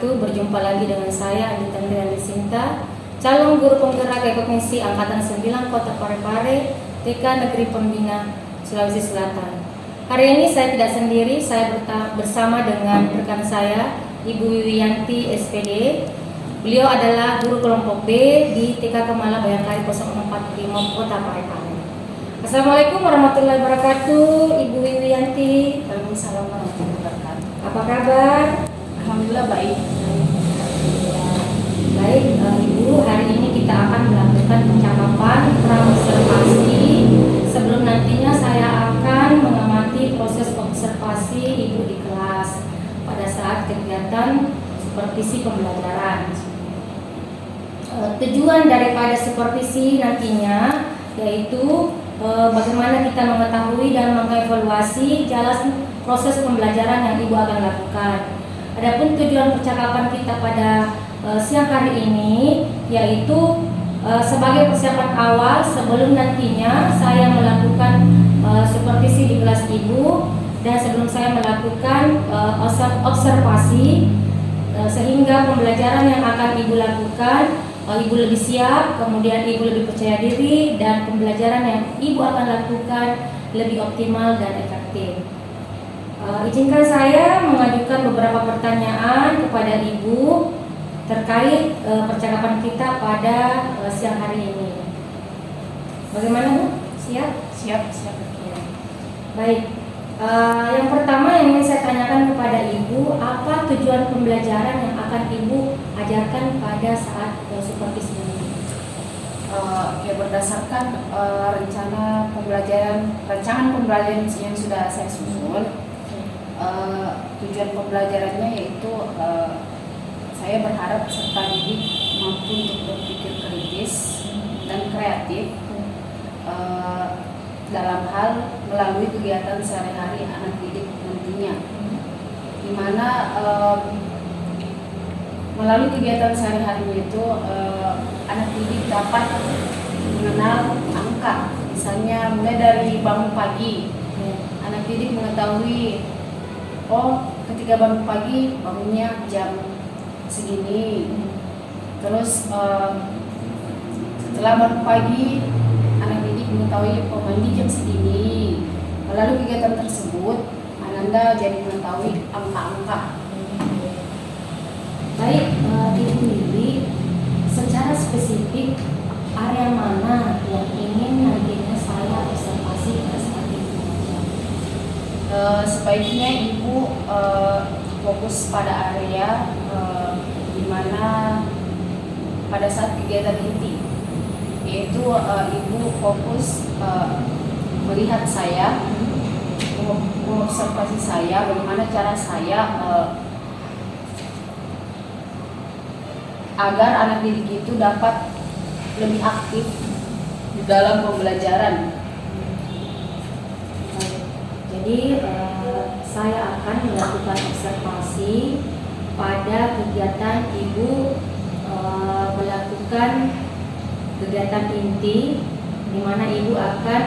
wabarakatuh. Berjumpa lagi dengan saya Andi Tandriani Sinta, calon guru penggerak Ekognisi Angkatan 9 Kota Parepare, TK Negeri Pembina, Sulawesi Selatan. Hari ini saya tidak sendiri, saya bersama dengan rekan saya, Ibu Wiwiyanti SPD. Beliau adalah guru kelompok B di TK Kemala Bayangkari 045 Kota Parepare. Assalamualaikum warahmatullahi wabarakatuh, Ibu Wiwiyanti. Waalaikumsalam warahmatullahi wabarakatuh. Apa kabar? Alhamdulillah baik. Baik, Ibu, hari ini kita akan melakukan percakapan pra-observasi. Sebelum nantinya saya akan mengamati proses observasi Ibu di kelas pada saat kegiatan supervisi pembelajaran. Tujuan daripada supervisi nantinya yaitu bagaimana kita mengetahui dan mengevaluasi jalan proses pembelajaran yang Ibu akan lakukan. Adapun tujuan percakapan kita pada siang hari ini yaitu sebagai persiapan awal sebelum nantinya saya melakukan supervisi di kelas Ibu, dan sebelum saya melakukan observasi sehingga pembelajaran yang akan Ibu lakukan Ibu lebih siap, kemudian Ibu lebih percaya diri, dan pembelajaran yang Ibu akan lakukan lebih optimal dan efektif. Izinkan saya mengajukan beberapa pertanyaan kepada Ibu terkait percakapan kita pada siang hari ini. Bagaimana, Bu? Siap? Siap. Ya. Baik. Yang pertama yang ingin saya tanyakan kepada Ibu, apa tujuan pembelajaran yang akan Ibu ajarkan pada saat supervisi ini? Ya, berdasarkan rancangan pembelajaran yang sudah saya susun, tujuan pembelajarannya yaitu saya berharap peserta didik mampu untuk berpikir kritis dan kreatif dalam hal melalui kegiatan sehari-hari anak didik nantinya, di mana melalui kegiatan sehari-hari itu anak didik dapat mengenal angka, misalnya mulai dari bangun pagi. Anak didik mengetahui, oh ketika bangun pagi bangunnya jam segini, terus setelah bangun pagi anak didik mengetahui mandi jam segini. Melalui kegiatan tersebut Ananda jadi mengetahui angka-angka. Baik, Ibu Wiwi, secara spesifik area mana yang ingin nantinya saya observasi pada saat itu? Sebaiknya Ibu fokus pada area di mana pada saat kegiatan inti, yaitu Ibu fokus melihat saya, mengobservasi saya, bagaimana cara saya agar anak didik itu dapat lebih aktif di dalam pembelajaran. Jadi saya akan melakukan observasi pada kegiatan Ibu melakukan kegiatan inti, di mana Ibu akan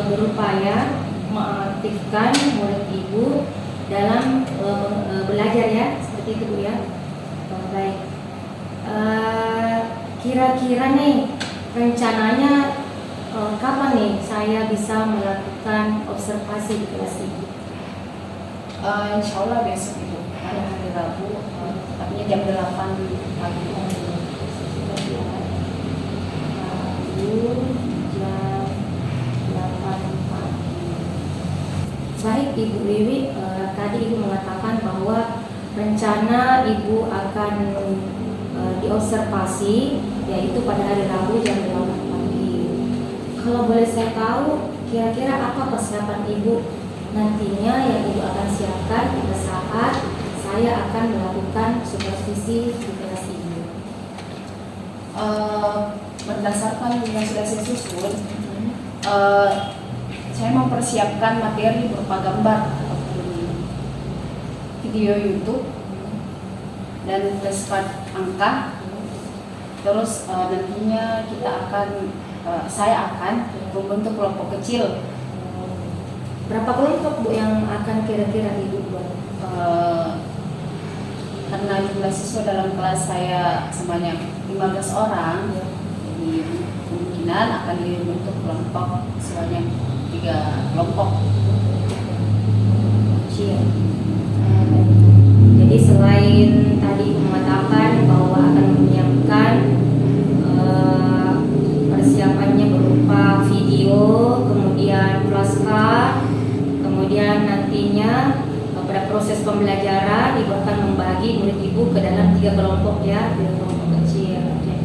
berupaya mengaktifkan murid Ibu dalam belajar, ya, seperti itu, Bu, ya. Baik. Kira-kira nih rencananya kapan nih saya bisa melakukan observasi di kelas Ibu? Insya Allah besok Ibu, pada hari Rabu, tepatnya jam 8 pagi. Jam 8 pagi. Baik, Ibu Wiwi, tadi Ibu mengatakan bahwa rencana Ibu akan diobservasi yaitu pada hari Rabu jam 8 pagi. Kalau boleh saya tahu, kira-kira apa persiapan Ibu nantinya yang Ibu akan siapkan pada saat saya akan melakukan supervisi di kelas Ibu? Berdasarkan yang sudah saya susun, saya mempersiapkan materi berupa gambar ataupun video YouTube dan flashcard angka. Terus nantinya saya akan membentuk kelompok kecil. Berapa kelompok, Bu, yang akan kira-kira Ibu buat? karena jumlah siswa dalam kelas saya sebanyak 15 orang, Ya. jadi kemungkinan akan dibentuk kelompok sebanyak 3 kelompok. Kecil. Jadi selain tadi mengatakan bahwa akan menyiapkan persiapannya berupa video, kemudian flashcard, kemudian nantinya pada proses pembelajaran ibu akan membagi murid ibu ke dalam 3 kelompok ya, 3 kelompok kecil. Oke.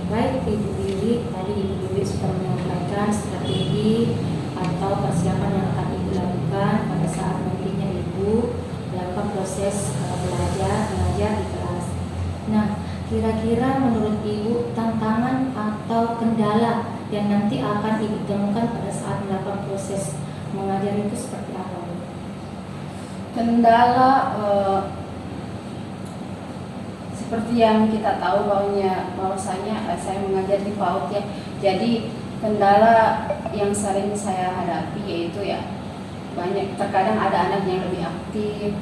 Baik Ibu Wiwi, tadi Ibu Wiwi sudah menyampaikan strategi atau persiapan yang akan ibu lakukan pada saat nantinya ibu melakukan proses mengajar di kelas. Nah, kira-kira menurut ibu tantangan atau kendala yang nanti akan ibu temukan pada saat melakukan proses mengajar itu seperti apa, Bu? Kendala seperti yang kita tahu bahwasanya saya mengajar di PAUD ya. Jadi kendala yang sering saya hadapi yaitu ya banyak, terkadang ada anak yang lebih aktif,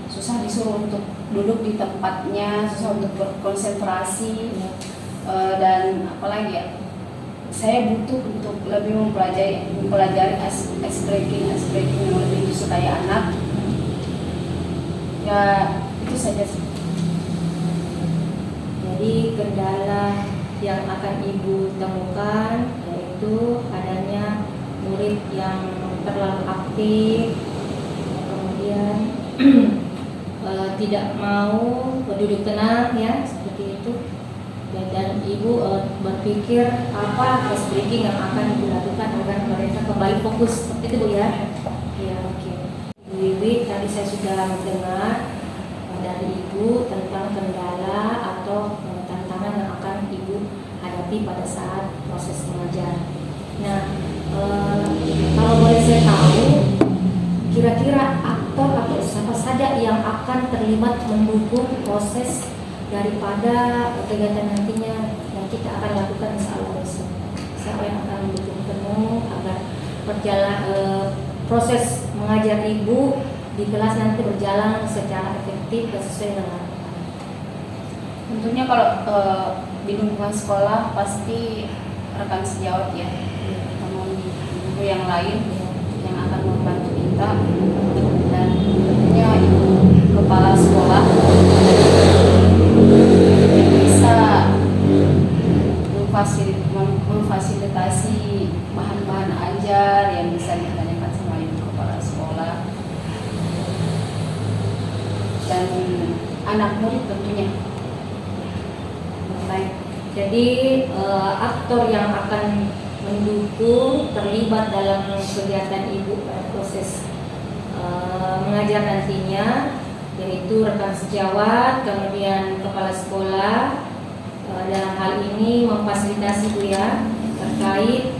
susah disuruh untuk duduk di tempatnya, susah untuk berkonsentrasi, dan apalagi ya, saya butuh untuk lebih mempelajari ice breaking yang lebih disukai anak. Ya itu saja sih. Jadi kendala yang akan ibu temukan yaitu adanya murid yang terlalu aktif, kemudian tidak mau duduk tenang ya, seperti itu. Dan ibu berpikir apa ice breaking yang akan ibu lakukan agar mereka kembali fokus, seperti itu Bu ya. Ya, oke. Ibu Wiwi, tadi saya sudah mendengar dari ibu tentang kendala atau tantangan yang akan ibu hadapi pada saat proses mengajar. Nah, kalau boleh saya tahu, kira-kira aktor atau siapa saja yang akan terlibat mendukung proses daripada kegiatan nantinya yang kita akan lakukan insya Allah besok. Siapa yang akan mendukung penuh agar proses mengajar ibu di kelas nanti berjalan secara efektif dan sesuai dengan harapan. Tentunya kalau di lingkungan sekolah pasti rekan sejawat ya, teman guru yang lain yang akan membantu kita, dan tentunya ibu kepala sekolah yang bisa memfasilitasi bahan-bahan ajar yang bisa ditanyakan sama ibu kepala sekolah dan anak murid tentunya. Baik. Jadi aktor yang akan mendukung terlibat dalam kegiatan ibu pada proses mengajar nantinya yaitu rekan sejawat, kemudian kepala sekolah. Dalam hal ini memfasilitasi Bu ya terkait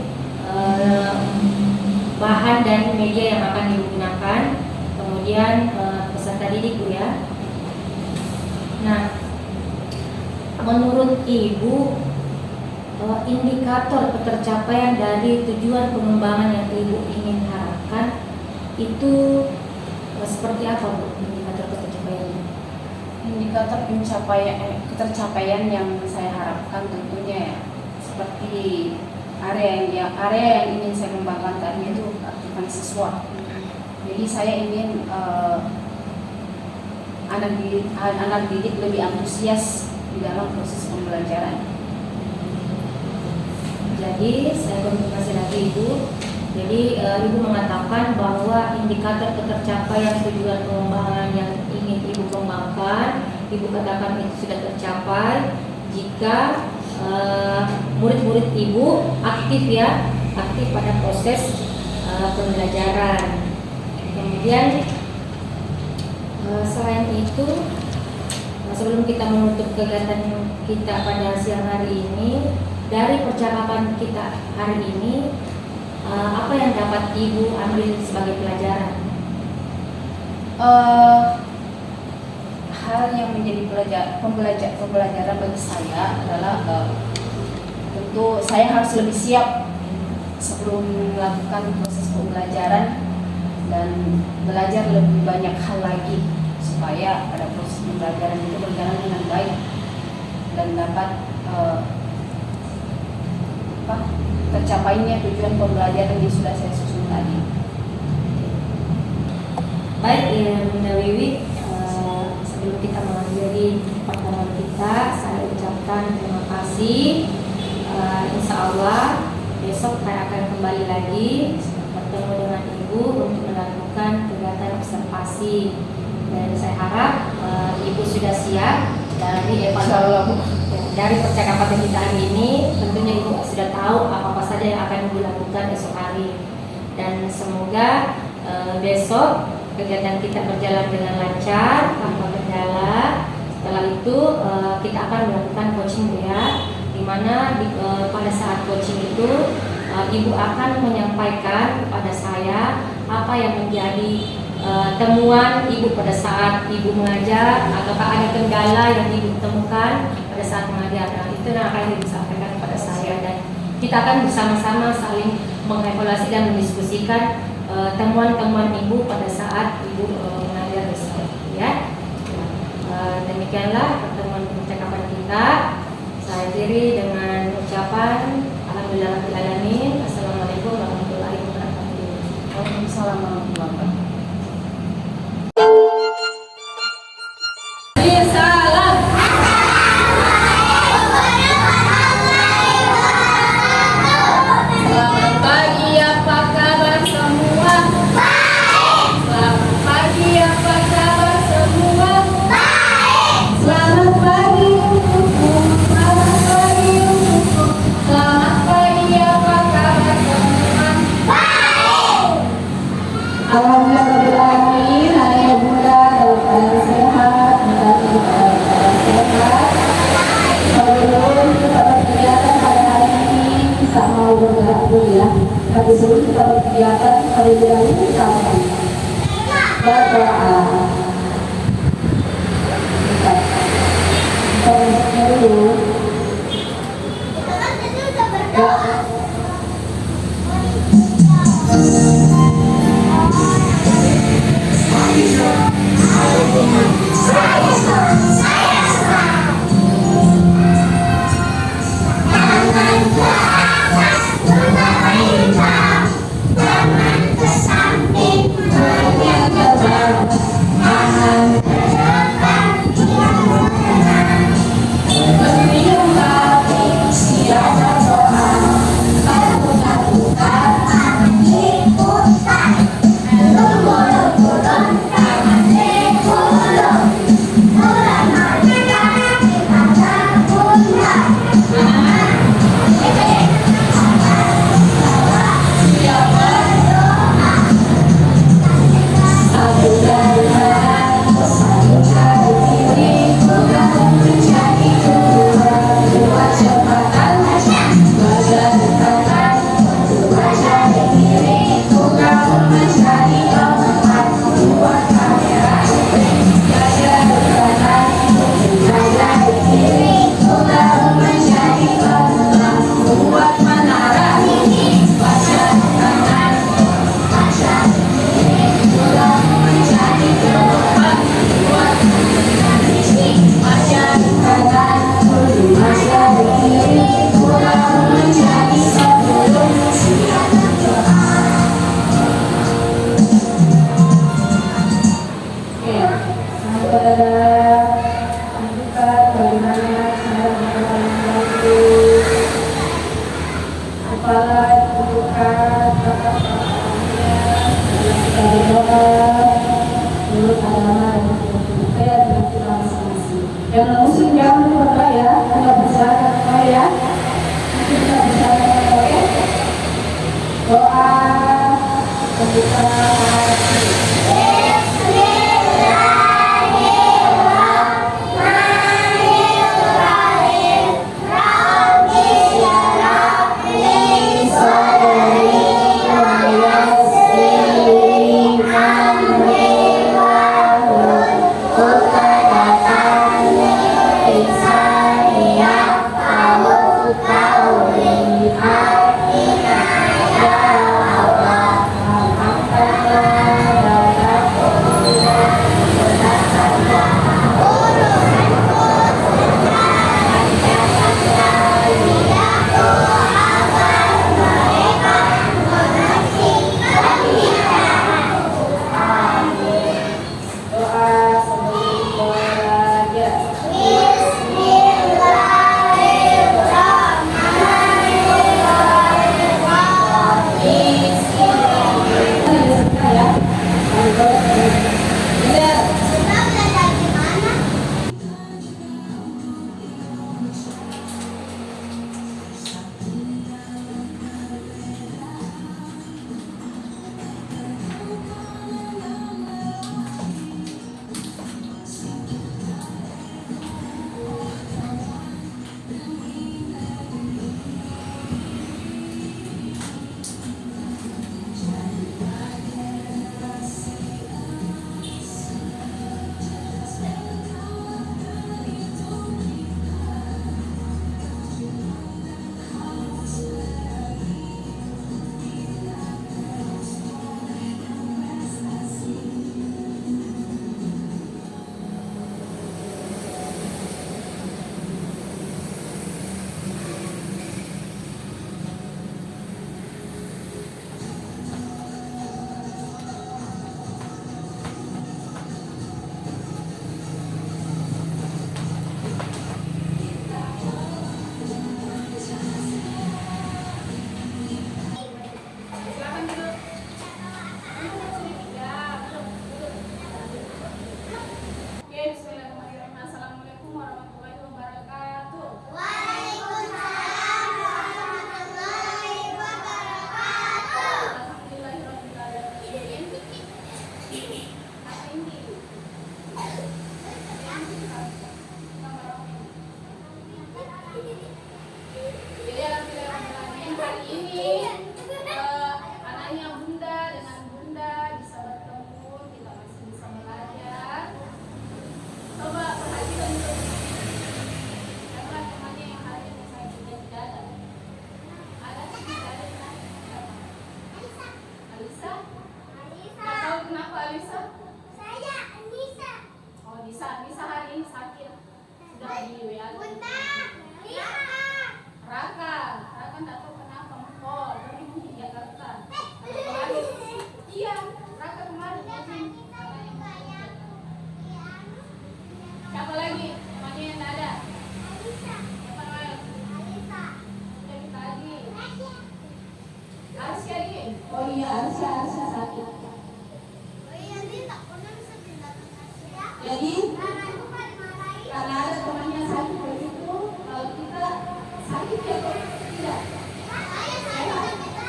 bahan dan media yang akan digunakan, kemudian peserta didik Bu ya. Nah, menurut Ibu, indikator ketercapaian dari tujuan pengembangan yang Ibu ingin harapkan itu seperti apa Bu, indikator ketercapaiannya? Indikator ketercapaian yang saya harapkan tentunya ya seperti area yang ingin saya kembangkan tadi itu aktifkan siswa. Jadi saya ingin anak didik lebih antusias di dalam proses pembelajaran. Jadi saya konfirmasi lagi Ibu. Jadi Ibu mengatakan bahwa indikator ketercapaian tujuan pengembangan yang ingin Ibu kembangkan, Ibu katakan itu sudah tercapai jika murid-murid Ibu aktif ya, aktif pada proses pembelajaran. Kemudian selain itu, sebelum kita menutup kegiatan kita pada siang hari ini, dari percakapan kita hari ini, apa yang dapat Ibu ambil sebagai pelajaran? Hal yang menjadi pembelajaran bagi saya adalah tentu saya harus lebih siap sebelum melakukan proses pembelajaran dan belajar lebih banyak hal lagi supaya pada proses pembelajaran itu berjalan dengan baik dan dapat tercapainya tujuan pembelajaran yang sudah saya susun tadi. Baik, Bunda Wiwi, sebelum kita mengakhiri pertemuan kita, saya ucapkan terima kasih. Insya Allah besok saya akan kembali lagi bertemu dengan Ibu untuk melakukan kegiatan observasi, dan saya harap Ibu sudah siap dari dari percakapan kita hari ini. Tentunya Ibu sudah tahu apa saja yang akan Ibu lakukan esok hari, dan semoga besok kegiatan kita berjalan dengan lancar tanpa kendala. Setelah itu kita akan melakukan coaching ya, di mana pada saat coaching itu Ibu akan menyampaikan kepada saya apa yang menjadi temuan Ibu pada saat Ibu mengajar, ataukah ada kendala yang Ibu temukan pada saat mengajar. Nah, itu yang akan Ibu sampaikan kepada saya, dan kita akan bersama-sama saling mengevaluasi dan mendiskusikan temuan-temuan Ibu pada saat Ibu mengajar besok ya. Demikianlah pertemuan percakapan kita. Saya akhiri dengan ucapan alhamdulillahirobbilalamin. Assalamualaikum warahmatullahi wabarakatuh. Waalaikumsalam warahmatullahi wabarakatuh. Alhamdulillahirobbilalamin, anak muda dalam keadaan sehat, sebelum kita berkegiatan pada hari ini, kita mau bergerak dulu ya. Tapi sebelum kita berkegiatan, terlebih dahulu kita berdoa. Kita berdoa dulu. Yang muslim jangan lupa ya, kita bersama ya. Kita bersama ya. Doa membuka Amin. ini anaknya Bunda dengan Bunda bisa bertemu, kita masih bisa belajar. Coba perhatikan dulu. Siapa temannya yang hari ini saya punya di dalam? Ada sih di dalam. Alisa. Alisa? Nggak tahu kenapa Alisa? Saya Anissa. Oh, Nisa hari ini sakit. Sudah di WA. Bunda. Raka. Raka nggak tahu kenapa. Oh, tapi mungkin Jakarta. Iya, Raka kemarin. Siapa lagi? Temannya yang nggak ada? Alisa. Siapa namanya? Alisa. Udah kita lagi. Tasya. Arsya lagi. Oh iya, Arsya sakit. Oh iya, dia tak pernah bisa bilang Tasya. Jadi Karena itu kan dimarahin. karena ada temannya sakit begitu, kalau kita sakit ya kok tidak. Saya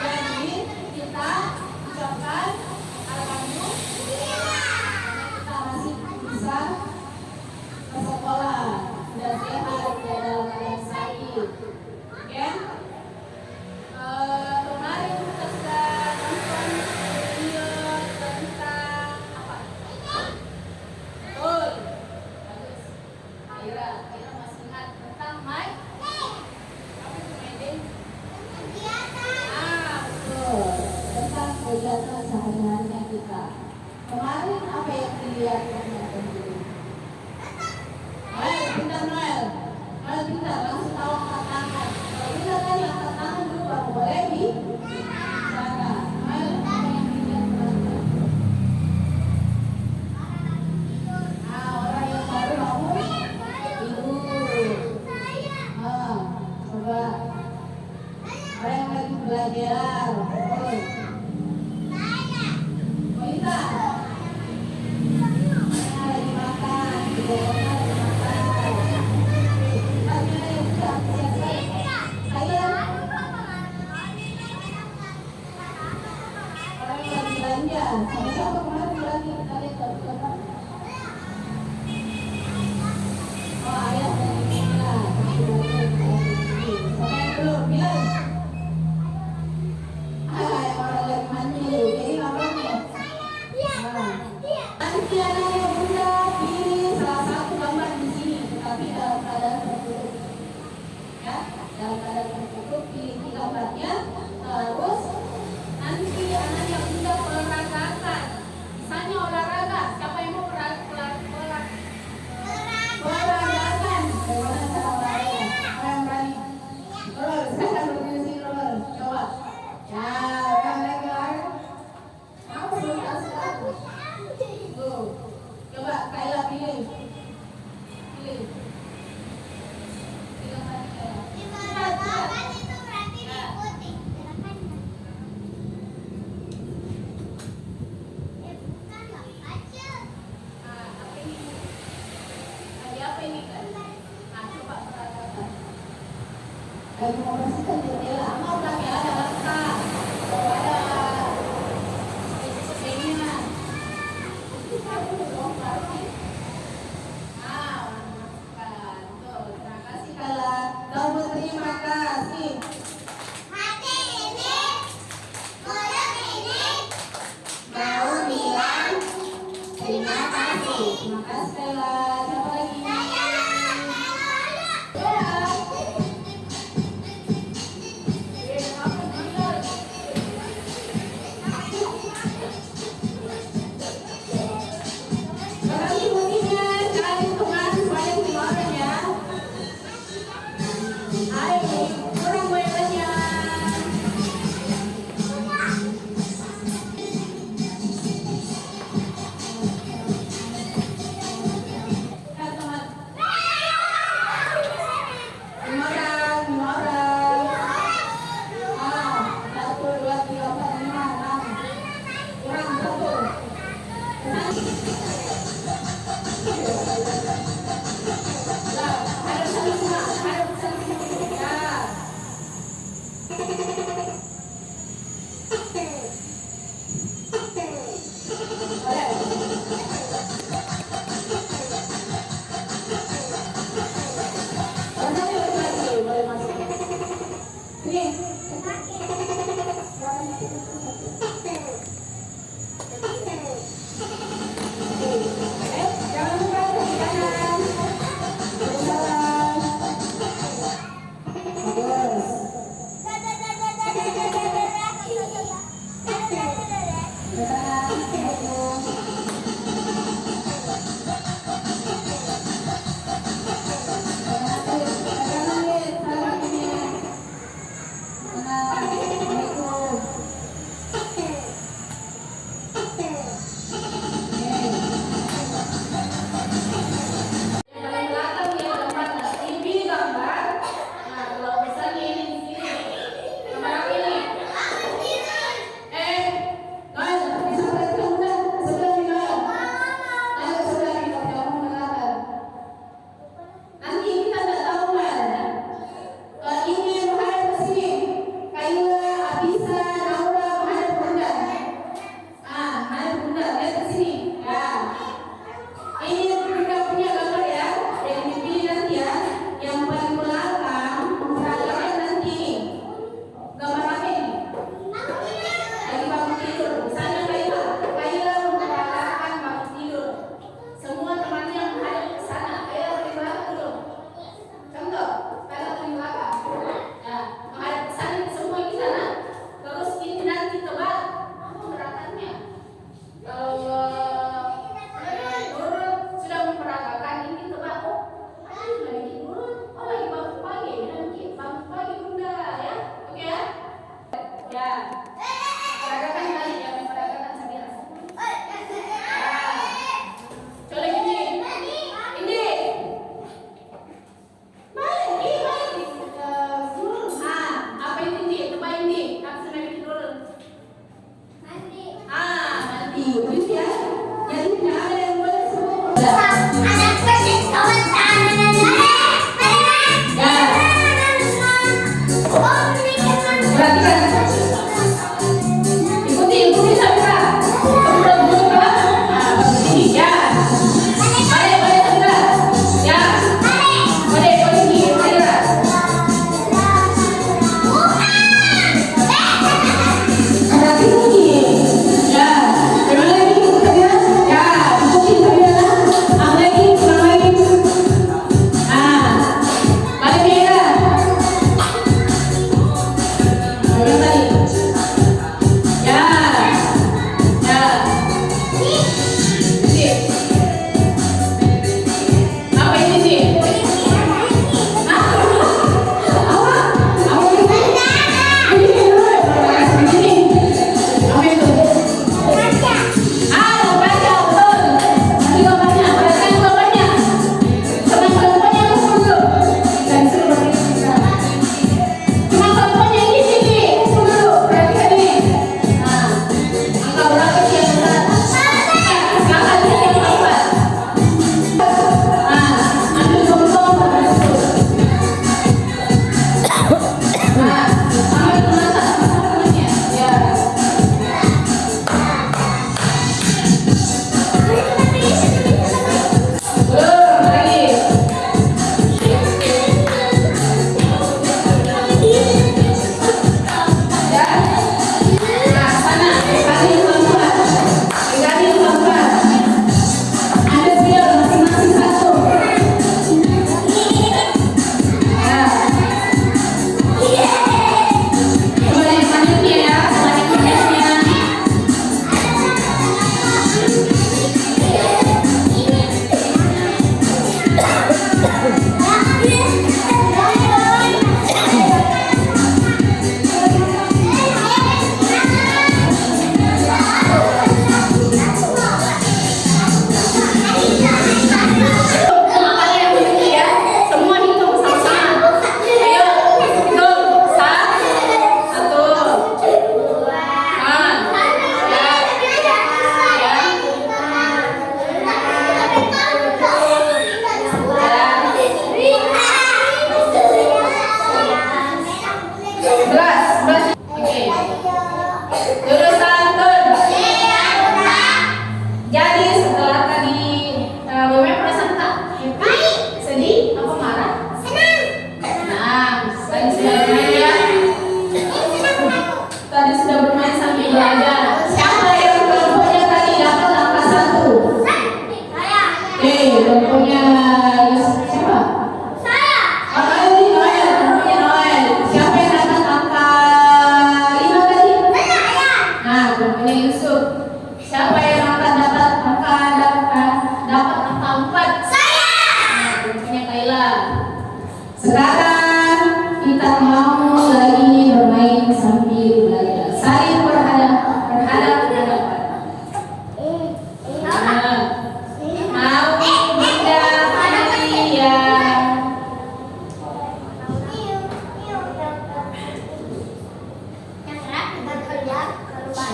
Jadi kita ucapkan alhamdulillah karena kita masih bisa ke sekolah dan sehat tidak dalam keadaan sakit. Oke? Kemarin kita sudah nonton video tentang apa? Betul. Bagus. Aira masih ingat tentang Mike. Apa itu Mede? Betul. Tentang kegiatan sehari-harinya kita. Kemarin apa yang dilihat teman-teman? Noel, pintar Noel. Noel pintar, langsung tahu angkat tangan. Kalau kita tadi angkat tangan dulu baru boleh di cara. Noel, apa yang dilihat teman-teman? Orang yang baru bangun tidur. Coba. Orang yang lagi belajar. Wanita. Orang yang lagi makan. Di bawahnya lagi makan. Tanya yang sudah siap-siap. Saya. Orang yang lagi belanja. Sama-sama kemarin belanja. Kita lihat coba. Oh, ayah dan ibunya. Sama yang belum bilang. Yang orang lagi mandi. Jadi namanya. Nanti anaknya Bunda pilih salah satu gambar di sini, tetapi dalam keadaan tertutup. Ya, dalam keadaan tertutup pilih gambarnya. Terus Nanti anaknya Bunda olahragakan. Misalnya olahraga, siapa yang mau olahraga? olahragakan. Bagaimana cara olahraga? Orang yang berani. Terus, saya akan berdiri sini terus. Coba. Ya, orang lagi olahraga. Apa belum kasih aku? Tuh. Coba Kayla pilih. Pilih. Pilih lagi Kayla. itu berarti diikuti gerakannya. Bukan lah, baca. Apa ini? Tadi apa ini kan? Coba olahraga. Lagi mau bersihkan jendela. Mau pakai ada lengkap. Ada ini. Kita udah bongkar sih. Masukkan. Tuh, terima kasih Kala, kau berterima kasih. Hati ini, mulut ini. Mau bilang terima kasih. Terima kasih Kala. Siapa lagi? Bagi putihnya, jangan hitungan sebanyak 5 orang ya. Ayo, kurang banyak.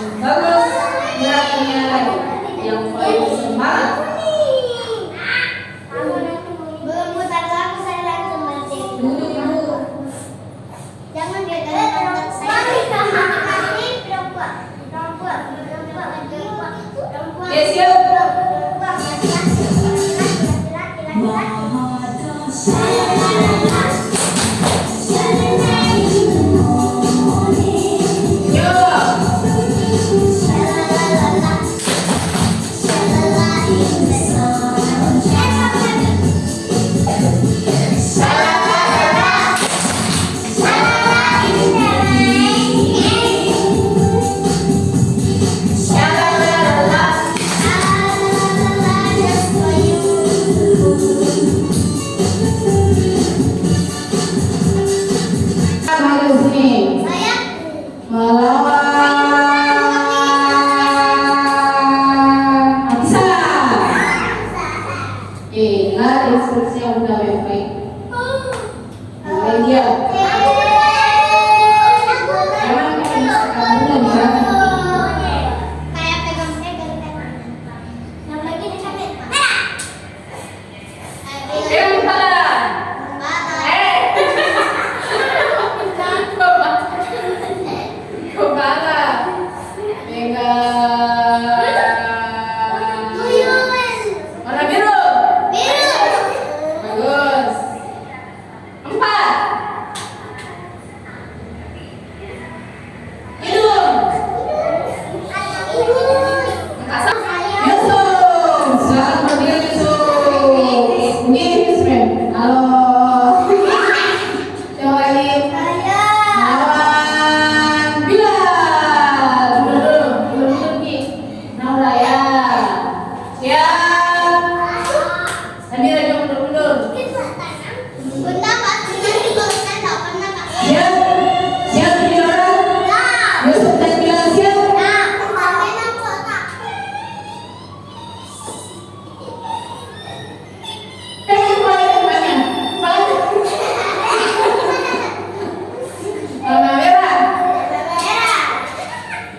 Bagus. Gerakannya lagi. Yang paling semangat. Belum putar lagu saya langsung berdiri. Duduk dulu. Jangan dia dalam saya. Ini perempuan. Ya, siap. Instruksi yang udah baik-baik. Dia. Emang kamu udah Kayak pegang-pegang. Yang lagi disambil. kepala. Kepala. Pegang. Warna biru. Bagus. 4. Hidung. Asam. Yusuf. Selamat berdiam Yusuf. Ini Yusuf. Halo. Coba lihat. Lawan Bilal. Belum pergi. Naura ya. Siap. Sambil aja mundur-mundur. Bunda pasti nanti kalau saya nggak pernah pakai. Siap. Siap ini orang. Yusuf dan Bilal siap. Pakai aku tak. Kepalanya. Warna merah.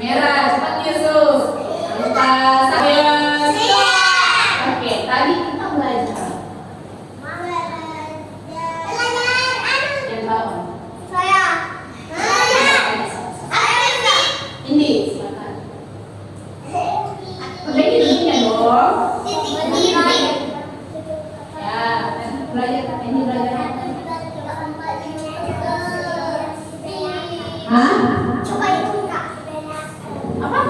Merah. Cepat Yusuf. Angka 1. Oke, tadi kita belajar yang bawah. Ini silakan. Perbaiki dulunya dong. Ya, nanti belajar ini belajar. Hah? Apa?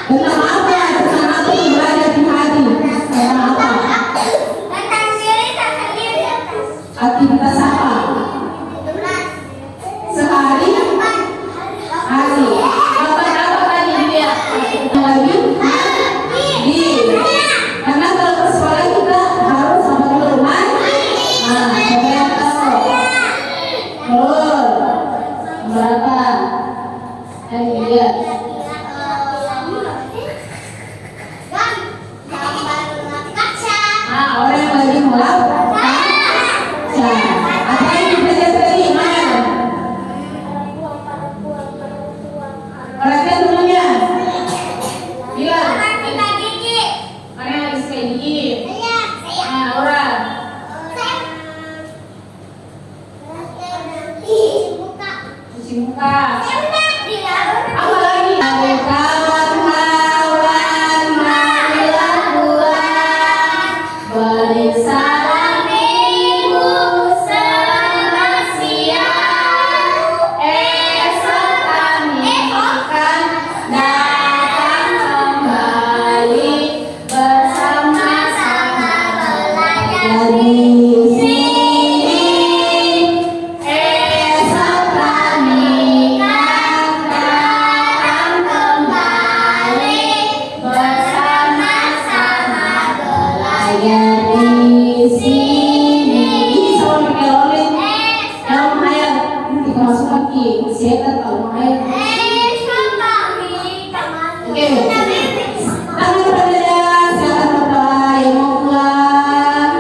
Tentang apa? Tentang apa yang belajar di hati? Tentang apa? Aktivitas apa? Sehari? Hari. Apa tadi dia? Lagi? Di. Karena kalau ke sekolah kita harus sama dulu, kan? Nah, supaya tahu. Betul. Berapa? Tadi dia. Nah, orang yang lagi mulai. Apa yang dipelajari tadi? Mana? Perhatikan dulunya. Bilang. Mana yang lagi suka gigi? Nah, orang. Cuci muka. Apa lagi? Kawan-kawan, marilah bulan bersalam minggu sama siang. Esok kami akan datang kembali bersama-sama belajar di sini. Esok kami akan datang kembali bersama-sama belajar di sini. Ini sama pakai lolin. Yang mahal nanti masuk lagi. Siapa tahu mahal? Oke. Tangan berdaya, silakan berdoa yang mau pulang.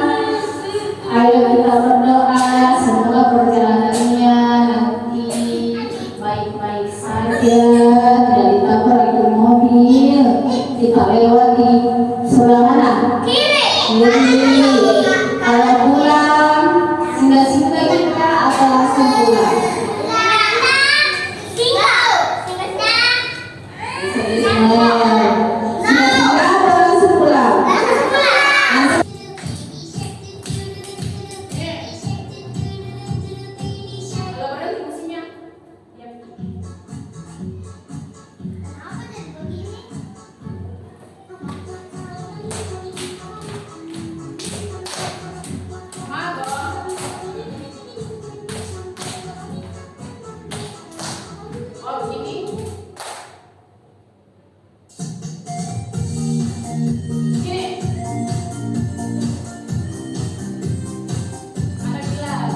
Ayo kita berdoa, semoga perjalanannya nanti baik tidak ditabrak itu mobil. Kita lewat di sebelah mana? Kiri. Kalau pulang singgah-singgah kita atau langsung pulang? Singgah-singgah atau langsung pulang? Kalau berhenti mesinnya. Ya. Oh, begini. Gini. Ada gelas.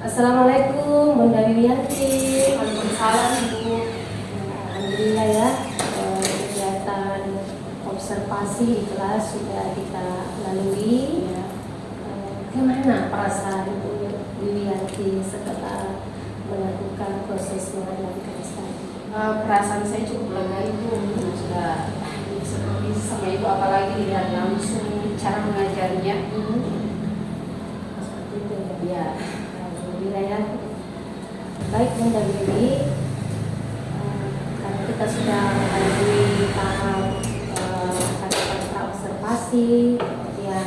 Assalamualaikum Bunda Wiwianti. Waalaikumsalam, Ibu. Alhamdulillah ya, kegiatan observasi di kelas sudah kita lalui ya. Gimana perasaan Ibu Wiwianti setelah melakukan proses mengajar di kelas tadi? Perasaan saya cukup lega, Ibu. Sudah seperti sama Ibu, apalagi lihat langsung cara mengajarnya. Seperti itu ya. Ya. Alhamdulillah ya. Baik Bunda Wiwi, karena kita sudah melalui tahap observasi, kemudian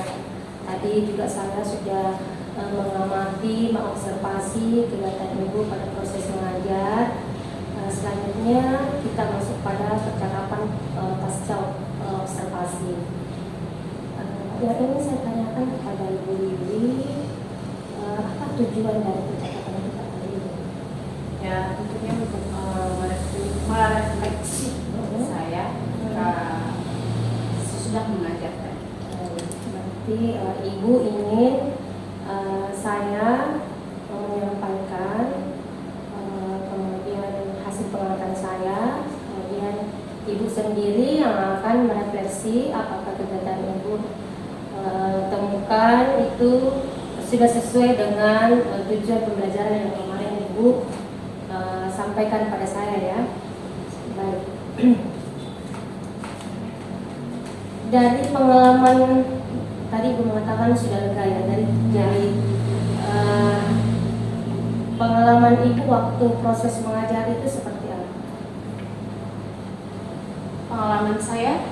tadi juga saya sudah mengamati, mengobservasi kegiatan Ibu pada proses mengajar. Selanjutnya kita masuk pada percakapan pasca observasi. Ya ini saya tanyakan kepada Ibu Wiwi, apa tujuan dari percakapan kita kali ini? Ya, tentunya untuk merefleksi saya sesudah mengajar tadi. Berarti Ibu ingin saya menyampaikan kemudian hasil pengamatan saya, kemudian Ibu sendiri yang akan merefleksi apakah kegiatan Ibu temukan itu sudah sesuai dengan tujuan pembelajaran yang kemarin Ibu sampaikan pada saya ya. Baik. Dari pengalaman tadi Ibu mengatakan sudah lega ya, dari pengalaman Ibu waktu proses mengajar itu seperti apa? Pengalaman saya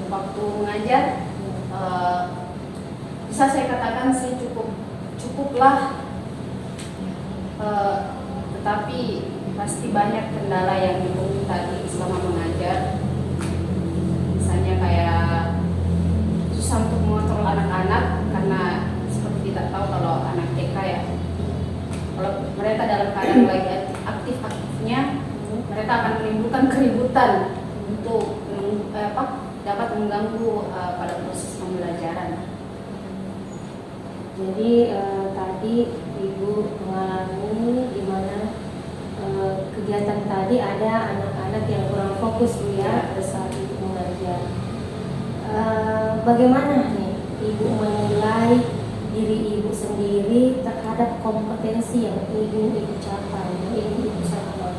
waktu mengajar, bisa saya katakan saya cukuplah, tetapi pasti banyak kendala yang ditemui tadi selama mengajar. Misalnya kayak susah untuk mengontrol anak-anak, karena seperti kita tahu kalau anak TK ya, kalau mereka dalam keadaan lagi aktif-aktifnya, mereka akan menimbulkan keributan untuk dapat mengganggu pada proses pembelajaran. Jadi tadi Ibu mengalami di mana kegiatan tadi ada anak-anak yang kurang fokus Bu ya pada saat Ibu mengajar. Bagaimana nih Ibu menilai diri Ibu sendiri terhadap kompetensi yang ingin Ibu capai, yang ingin Ibu capai?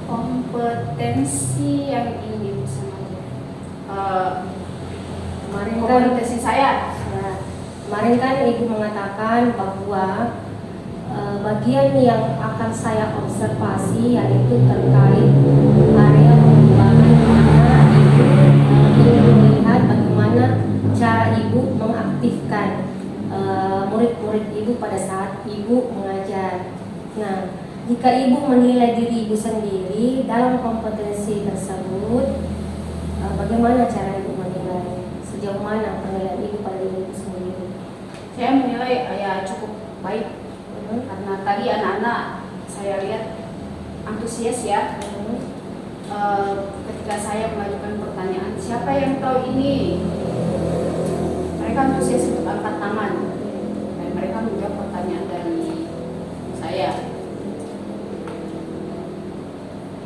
Kompetensi yang ingin Ibu capai, Kemarin kan kompetensi saya. Kemarin kan Ibu mengatakan bahwa bagian yang akan saya observasi yaitu terkait area pengembangan, mana Ibu ingin melihat bagaimana cara Ibu mengaktifkan murid-murid ibu pada saat ibu mengajar. Nah, jika ibu menilai diri ibu sendiri dalam kompetensi tersebut, bagaimana cara ibu menilai? Sejauh mana penilaian ibu pada diri ibu sendiri? Saya menilai ya cukup baik karena tadi anak-anak saya lihat antusias ya. Ketika saya mengajukan pertanyaan, siapa yang tahu ini? Mereka antusias untuk angkat tangan dan mereka menjawab pertanyaan dari saya.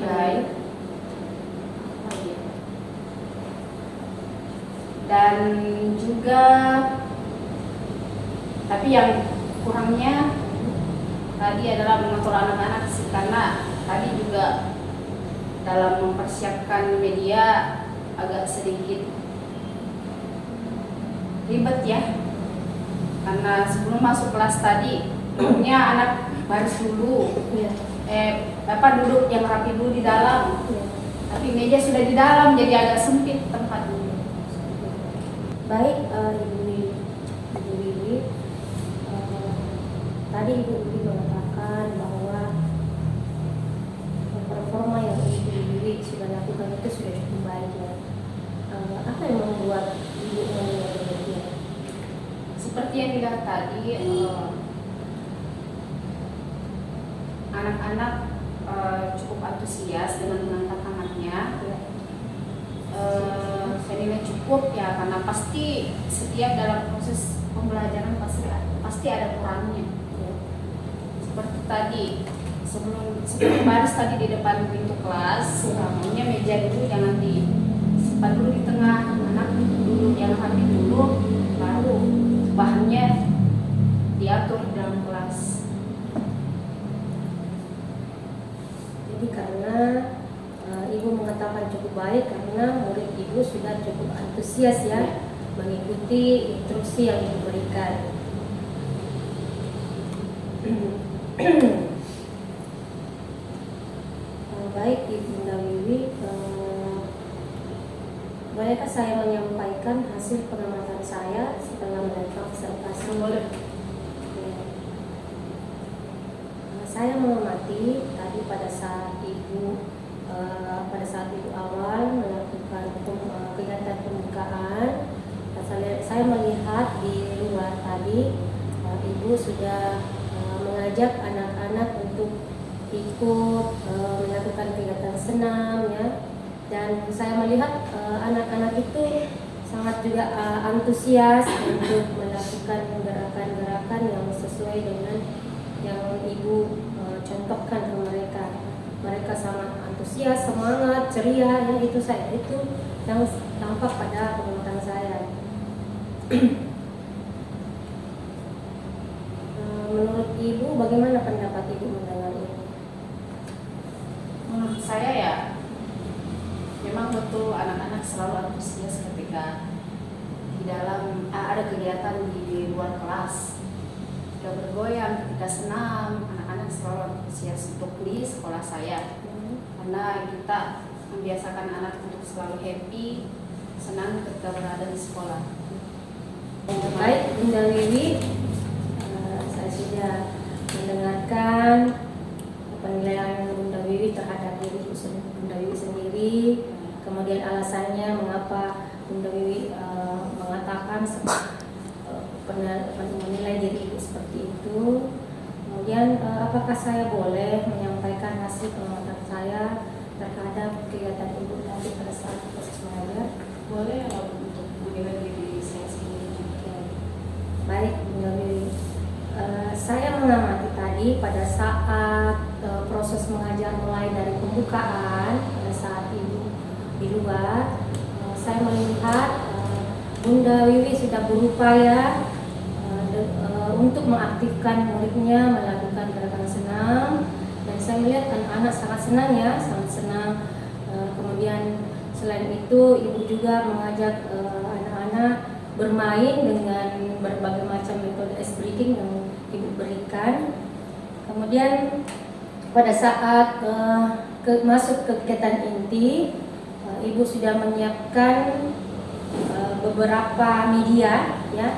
Ya, dan juga tapi yang kurangnya tadi adalah mengatur anak-anak sih, karena tadi juga dalam mempersiapkan media agak sedikit ribet ya, karena sebelum masuk kelas tadi duduknya anak baris dulu, duduk yang rapi dulu di dalam, tapi meja sudah di dalam jadi agak sempit tempat dulu. Baik, Ibu Wiwi, tadi Ibu Wiwi mengatakan bahwa performa yang Ibu Wiwi sudah lakukan itu sudah cukup baik ya. Apa yang membuat Ibu menilai demikian? Seperti yang dilihat tadi, anak-anak cukup antusias dengan mengangkat tangannya. Saya nilai cukup ya, karena pasti setiap dalam proses pembelajaran pasti ada kurangnya. Seperti tadi sebelum baris tadi di depan pintu kelas, namanya meja dulu jangan disimpan dulu di tengah, anak dulu yang rapi dulu, baru bahannya diatur di dalam kelas. Jadi karena Ibu mengatakan cukup baik karena murid Ibu sudah cukup antusias ya mengikuti instruksi yang diberikan. Baik Ibu Wiwi, bolehkah saya menyampaikan hasil pengamatan saya setelah melakukan observasi? Boleh. Saya mengamati tadi pada saat Ibu awal melakukan kegiatan pembukaan, saya melihat di luar tadi Ibu sudah mengajak anak-anak untuk ikut melakukan kegiatan senam ya, dan saya melihat anak-anak itu sangat juga antusias untuk melakukan gerakan-gerakan yang sesuai dengan yang Ibu contohkan ke mereka. Mereka sangat antusias, semangat, ceria ya, itu yang tampak pada pengamatan saya. Menurut Ibu, bagaimana pendapat Ibu mendengar ini? Menurut saya ya, memang betul anak-anak selalu antusias ketika di dalam ada kegiatan di luar kelas. Ketika bergoyang, ketika senam, anak-anak selalu antusias untuk di sekolah saya. Karena kita membiasakan anak untuk selalu happy, senang ketika berada di sekolah. Baik, Bunda Wiwi, saya sudah mendengarkan penilaian Bunda Wiwi terhadap diri Bunda Wiwi sendiri, kemudian alasannya mengapa Bunda Wiwi mengatakan menilai diri Ibu seperti itu. Kemudian apakah saya boleh menyampaikan hasil pengamatan saya terhadap kegiatan Ibu tadi pada saat proses mengajar? Boleh untuk menilai diri saya sendiri. Baik, Bunda Wiwi. Saya mengamati tadi pada saat proses mengajar mulai dari pembukaan pada saat Ibu di luar, saya melihat Bunda Wiwi sudah berupaya untuk mengaktifkan muridnya melakukan gerakan senam, dan saya melihat anak-anak sangat senang ya, sangat senang. Kemudian selain itu Ibu juga mengajak anak-anak bermain dengan berbagai macam metode ice breaking yang Ibu berikan. Kemudian pada saat masuk ke kegiatan inti, Ibu sudah menyiapkan beberapa media ya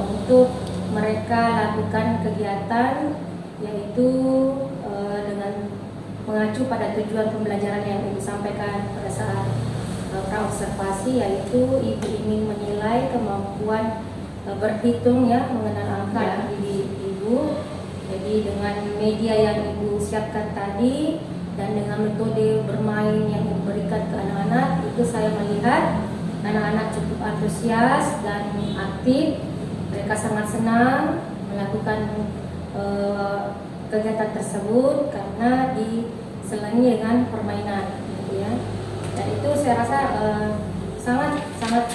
untuk mereka lakukan kegiatan yaitu dengan mengacu pada tujuan pembelajaran yang Ibu sampaikan pada saat praobservasi, yaitu Ibu ingin menilai kemampuan berhitung ya, mengenal angka Ya. di Ibu. Jadi dengan media yang Ibu siapkan tadi dan dengan metode bermain yang Ibu berikan ke anak-anak, itu saya melihat anak-anak cukup antusias dan aktif. Mereka sangat senang melakukan kegiatan tersebut karena diselingi dengan permainan, gitu ya. Dan itu saya rasa sangat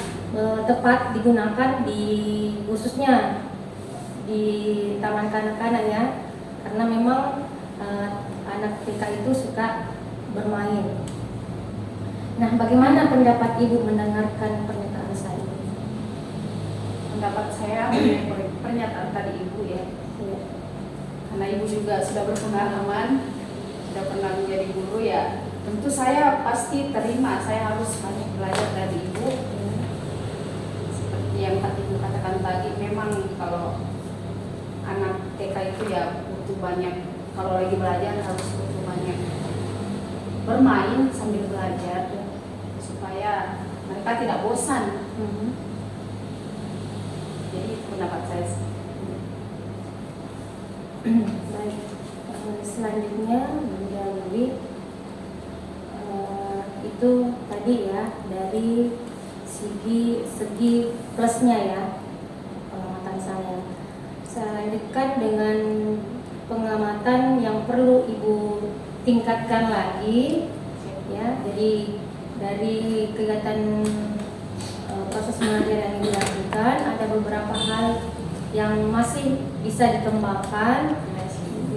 tepat digunakan khususnya di taman kanak-kanak ya, karena memang anak TK itu suka bermain. Nah, bagaimana pendapat Ibu mendengarkan pernyataan saya? Pendapat saya mengenai pernyataan tadi Ibu ya, Ya. karena Ibu juga sudah berpengalaman, sudah pernah menjadi guru ya, tentu saya pasti terima, saya harus banyak belajar dari Ibu. Seperti yang tadi Ibu katakan tadi, memang kalau anak TK itu ya butuh banyak, kalau lagi belajar harus butuh banyak bermain sambil belajar supaya mereka tidak bosan. Jadi pendapat saya Baik, selanjutnya Bunda Wiwi, itu tadi ya dari segi plusnya ya, pengamatan saya. Saya lanjutkan dengan pengamatan yang perlu Ibu tingkatkan lagi ya. Jadi dari kegiatan proses mengajar yang Ibu lakukan, ada beberapa hal yang masih bisa dikembangkan.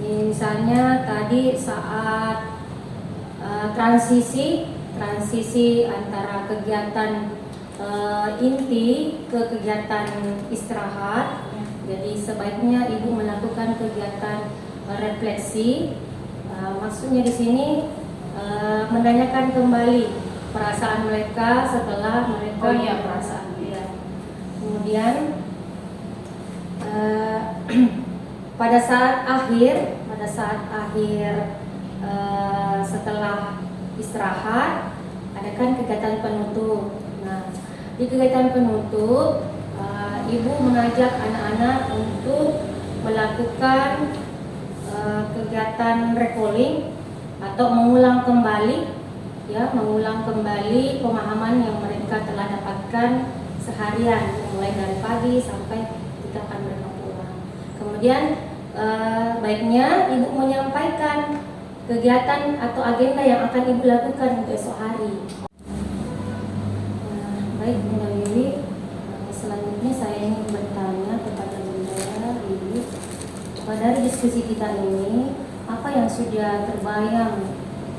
Misalnya tadi saat transisi antara kegiatan inti ke kegiatan istirahat. Jadi sebaiknya Ibu melakukan kegiatan refleksi. Maksudnya di sini menanyakan kembali perasaan mereka setelah mereka perasaan. ya. Kemudian pada saat akhir setelah istirahat adakan kegiatan penutup. Nah, di kegiatan penutup Ibu mengajak anak-anak untuk melakukan kegiatan recalling atau mengulang kembali pemahaman yang mereka telah dapatkan seharian, mulai dari pagi sampai ketika akan mereka pulang. Kemudian baiknya Ibu menyampaikan kegiatan atau agenda yang akan Ibu lakukan untuk esok hari. Baik Bunda Wiwi, selanjutnya saya ingin bertanya kepada Bunda Wiwi, dari diskusi kita ini, apa yang sudah terbayang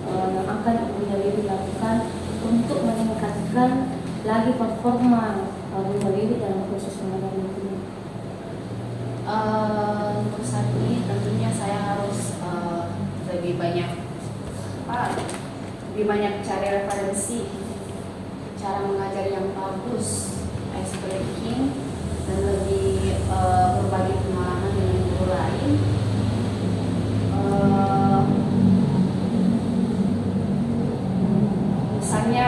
yang akan Bunda Wiwi lakukan untuk meningkatkan lagi performa Bunda Wiwi dalam proses mengajar ini? Untuk saat ini tentunya saya harus lebih banyak cari referensi cara mengajar yang bagus, ice breaking, dan lebih berbagi pengalaman dengan guru lain.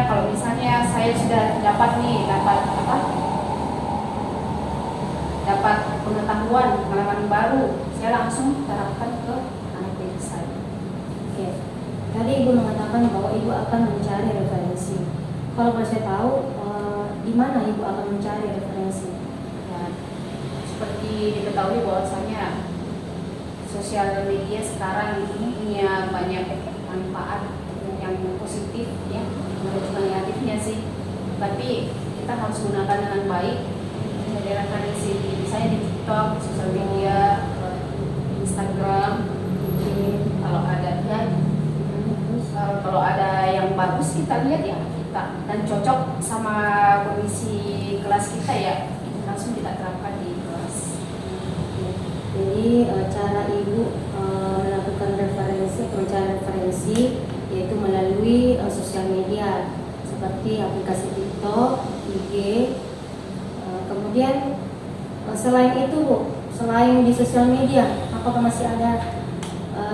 Kalau misalnya saya sudah dapat pengetahuan, pengalaman baru, saya langsung terapkan ke anak didik saya. Oke. Tadi Ibu mengatakan bahwa Ibu akan mencari referensi. Kalau boleh saya tahu, di mana Ibu akan mencari referensi? Ya, seperti diketahui bahwasanya sosial media sekarang ini punya banyak manfaat yang positif ya, juga negatifnya sih. Tapi kita harus gunakan dengan baik. Jadi referensi misalnya di TikTok, sosial media, Instagram, kalau ada ya, kalau ada yang bagus kita lihat ya kita, dan cocok sama kondisi kelas kita ya, langsung kita terapkan di kelas. Jadi cara Ibu melakukan referensi, mencari referensi yaitu melalui sosial media seperti aplikasi TikTok, IG. Kemudian selain itu, selain di sosial media, apakah masih ada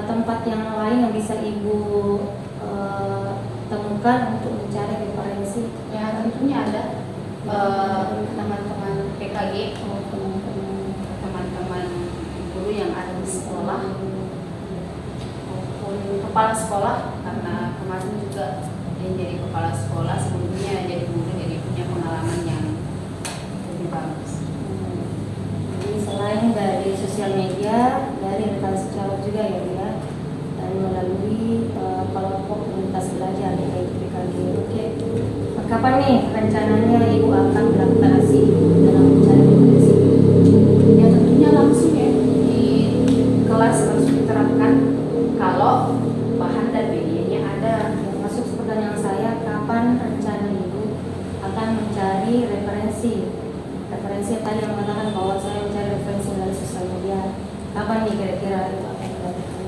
tempat yang lain yang bisa Ibu temukan untuk mencari referensi? Ya tentunya ada teman-teman PKG, teman-teman guru yang ada di sekolah maupun kepala sekolah, karena kemarin juga yang jadi kepala sekolah sebelumnya jadi guru, jadi punya pengalaman yang lebih bagus. Jadi selain dari sosial media, dari rekan sejawat juga ya Bu ya, dan melalui kelompok komunitas belajar yaitu PKG. Oke. Kapan nih rencananya Ibu akan melakukan aksi dalam mencari referensi? Ya tentunya langsung ya di kelas langsung diterapkan kalau bahan dan medianya ada. Masuk pertanyaan saya, kapan rencana Ibu akan mencari referensi? Referensi tadi yang mengatakan bahwa saya mencari referensi dari sosial media. Kapan nih kira-kira Ibu akan melakukan?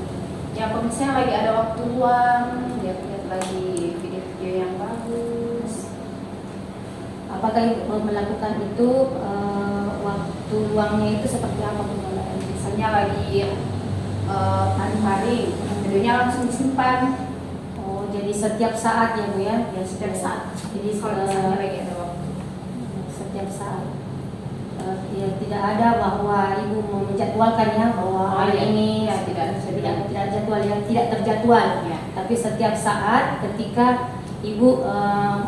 Ya kalau misalnya lagi ada waktu luang, lihat-lihat lagi video-video yang bagus. Apakah Ibu melakukan itu waktu luangnya itu seperti apa Bu? Misalnya lagi hari-hari, videonya langsung disimpan. Oh, jadi setiap saat ya Bu ya? Ya setiap saat. Jadi Kalau misalnya lagi ada waktu. setiap saat. Ya, tidak ada bahwa Ibu mau menjadwalkan ya bahwa hari iya. ini Ya, tidak tidak jadwal yang tidak terjadwal. Ya. Tapi setiap saat ketika Ibu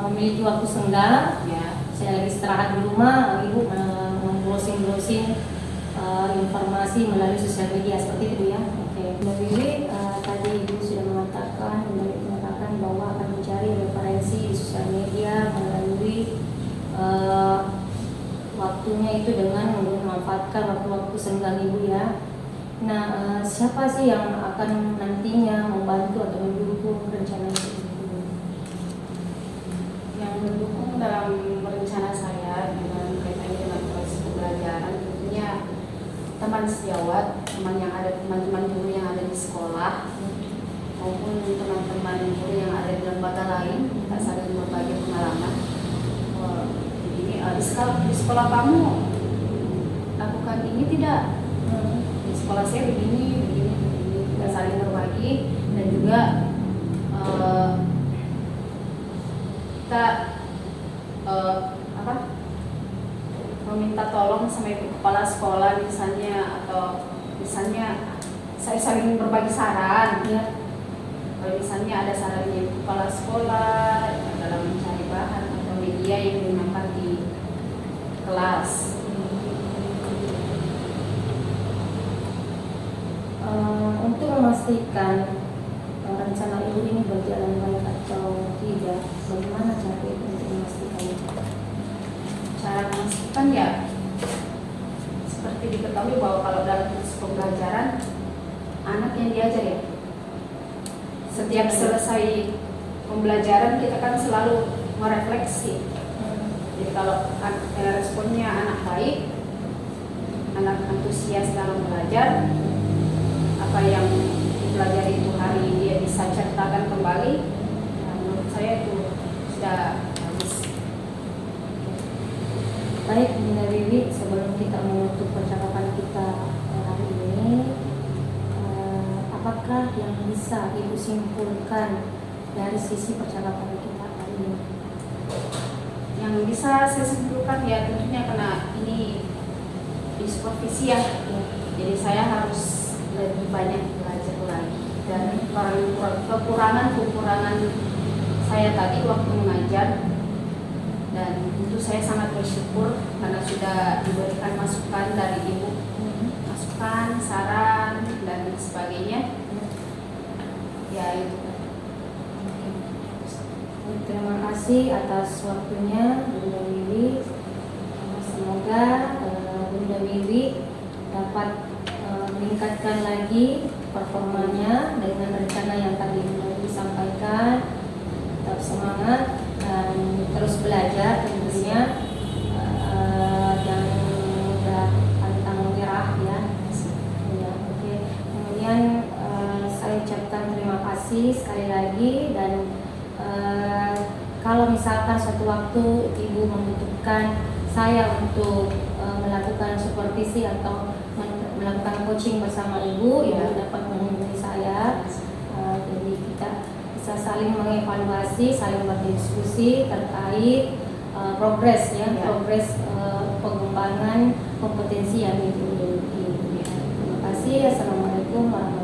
memiliki waktu senggang, Ya. saya lagi istirahat di rumah, Ibu browsing informasi melalui sosial media seperti itu ya. Oke. Mbak Wiwi, tadi Ibu sudah mengatakan bahwa akan mencari referensi di sosial media melalui waktunya itu dengan memanfaatkan waktu-waktu senggang Ibu ya. Nah, siapa sih yang akan nantinya membantu atau mendukung rencana itu? Yang mendukung dalam rencana saya dengan kaitannya dengan proses pembelajaran tentunya teman sejawat, teman-teman guru yang ada di sekolah maupun teman-teman guru yang ada di lembaga lain, kita saling berbagi pengalaman. Di sekolah kamu lakukan ini tidak? Di sekolah saya begini. Kita saling berbagi dan juga kita meminta tolong sama ibu kepala sekolah misalnya, atau misalnya saya saling berbagi saran ya. Kalau misalnya ada sarannya ibu kepala sekolah dalam mencari bahan atau media yang digunakan di kelas. Untuk memastikan rencana Ibu ini berjalan baik atau tidak, bagaimana cara Ibu untuk memastikan itu? Cara memastikan ya seperti diketahui bahwa kalau dalam proses pembelajaran anak yang diajar ya, setiap selesai pembelajaran kita kan selalu merefleksi. Jadi kalau responnya anak baik, anak antusias dalam belajar, apa yang dipelajari itu hari dia bisa ceritakan kembali, nah, menurut saya itu sudah bagus. Baik, Bunda Wiwi, sebelum kita menutup percakapan kita hari ini, apakah yang bisa Ibu simpulkan dari sisi percakapan kita hari ini? Yang bisa saya simpulkan ya tentunya karena ini di supervisi ya, jadi saya harus lebih banyak belajar lagi dan kekurangan saya tadi waktu mengajar, dan tentu saya sangat bersyukur karena sudah diberikan masukan dari ibu, masukan, saran dan sebagainya ya itu. Terima kasih atas waktunya Bunda Wiwi. Semoga Bunda Wiwi dapat meningkatkan lagi performanya dengan rencana yang tadi Bunda Wiwi sampaikan. Tetap semangat dan terus belajar tentunya, jangan mudah pantang menyerah ya. Ya, oke. Kemudian saya ucapkan terima kasih sekali lagi, dan kalau misalkan suatu waktu Ibu membutuhkan saya untuk melakukan supervisi atau coaching bersama Ibu, Ibu dapat menghubungi saya. Jadi kita bisa saling mengevaluasi, saling berdiskusi terkait progres ya, progres pengembangan kompetensi yang Ibu miliki. Terima kasih. Assalamualaikum warahmatullahi wabarakatuh.